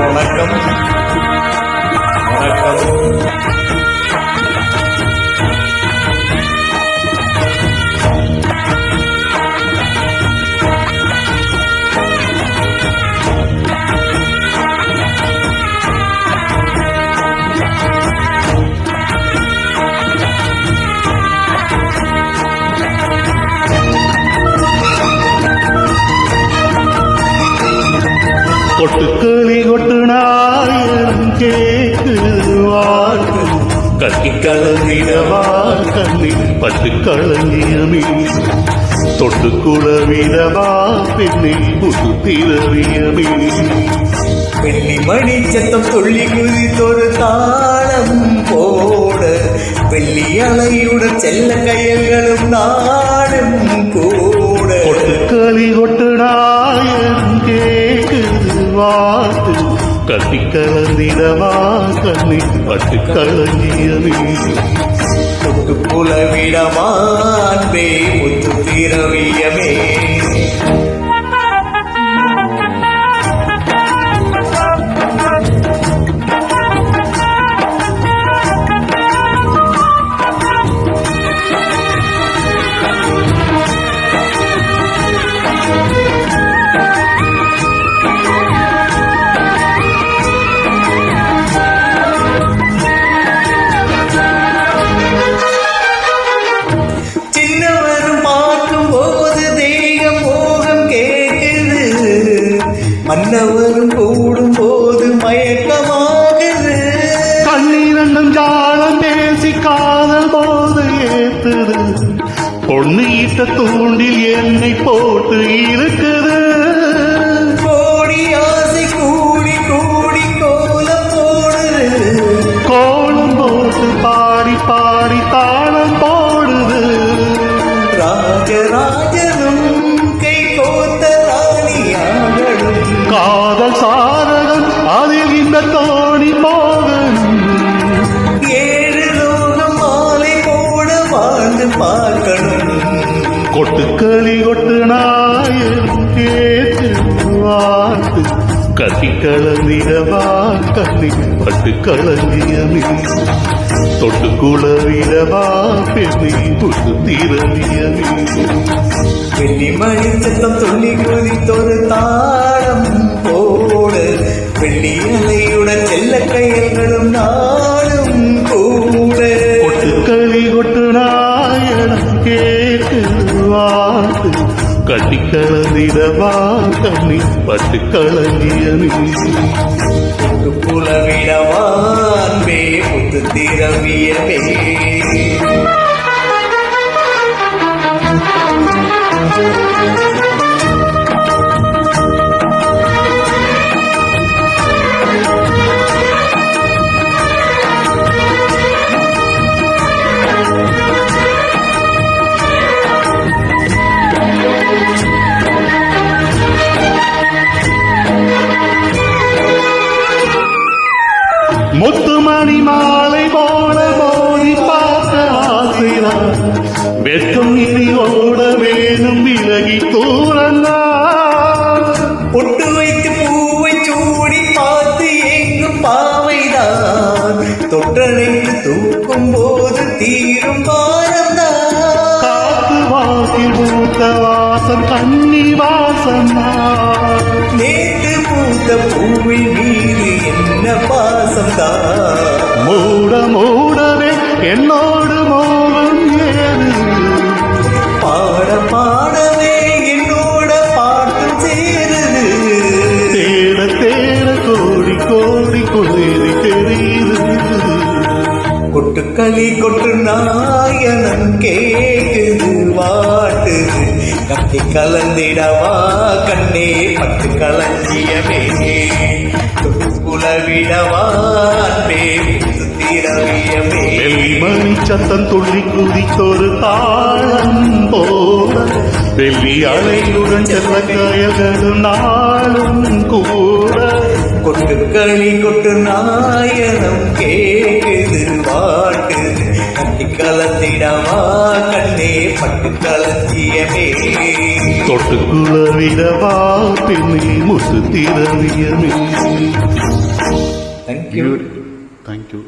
வணக்கம் வணக்கம். கொட்டுக்களி கொட்டுனாயிரம் கேக்குவார் கட்டி கலந்திடவா கண்ணி பட்டு கலங்கியமே தொட்டுக்குட விடவா பெண்ணை புது திரவியமே வெள்ளி மணி சத்தம் துள்ளி குதித்தொரு தாளம் போட வெள்ளி அலையுடன் செல்ல கையல்களும் நாடும் கூட கொட்டுக்களி கொட்டுனாயிரம் வாத்து கட்டி கலந்திடவா கண்ணி பட்டு கலங்கியமே தொட்டு புலவிடமான்பே முத்து திரவியமே மன்னவரும் கூடும் போது மயக்கமாகுது கண்ணீரண்டும் ஜாலம் பேசி காதல் போது ஏத்துது பொண்ணீட்ட தூண்டில் என்னை போட்டு இருக்குது கோடி ஆசை கூடி கூடி கோலம் போடுது கோலம் போட்டு பாடி பாடி தாளம் போடுது ராஜராஜனும் கை கோத்த ராணியாகணும் காதல் சாரகம் அதில் இந்த தோணி போகணும் ஏழு லோகம் மாலை போட வாழ்ந்து பார்க்கணும் கொட்டுக்களி கொட்டு நாயம் கேட்டு வாட்டு கத்தி கலந்திடவா கத்தி பட்டு கலங்கியமே தொட்டு குளவிடவா பெண்ணை புது திரவியமே வெள்ளி மணி சத்தம் துள்ளி குதித்தொரு தாளம் போட வெள்ளி அலையுடன் செல்ல கையல்களும் நாடும் கூட கொட்டுக்களி கொட்டு நாயனம் கேட்டு வாட்டு கட்டி கலந்திடவா கண்ணி பட்டு கலங்கியமே புலவிடவான்பே புத்து திரவியமே முத்துமணி மாலை போல மோதி பார்க்க ஆசைதான் வெட்கம் இனி ஓட வேணும் விலகி தூரங்கா பொட்டு வைத்து பூவை சூடி பார்த்து எங்கும் பாவைதான் தொட்டனைத்து தூக்கும் போது தீரும் பாரம்தான் காத்து வாசி பூத்த வாசம் கண்ணி வாசம் நேற்று பூத்த பூவின் மீது என்ன பாசம்தான் மூட மூடவே என்னோடு மோகம் ஏது பாட பாடவே என்னோட பாட்டு சேருது தேட தேட கோடி கோடி குளிரி தெரியுது கொட்டுக்களி கொட்டு நாயனம் கேக்குது வாட்டுது கட்டி கலந்திடவா கண்ணே பட்டு களஞ்சியமே குலவிடவா அன்பே திரவியமே மணி சத்தம் துள்ளி குதித்தொரு தாளம் போல வெள்ளி அலையுடன் செல்ல காயல்களும் நாளும் கூட கொட்டுக்களி கொட்டு நாயனம் கேக்குது வாட்டுது கட்டி கலந்திடவா கண்ணே பட்டு களஞ்சியமே தொட்டுக்குள்ள விடவா பெண்ணே முத்து திரவியமே. தேங்க்யூ. தேங்க்யூ.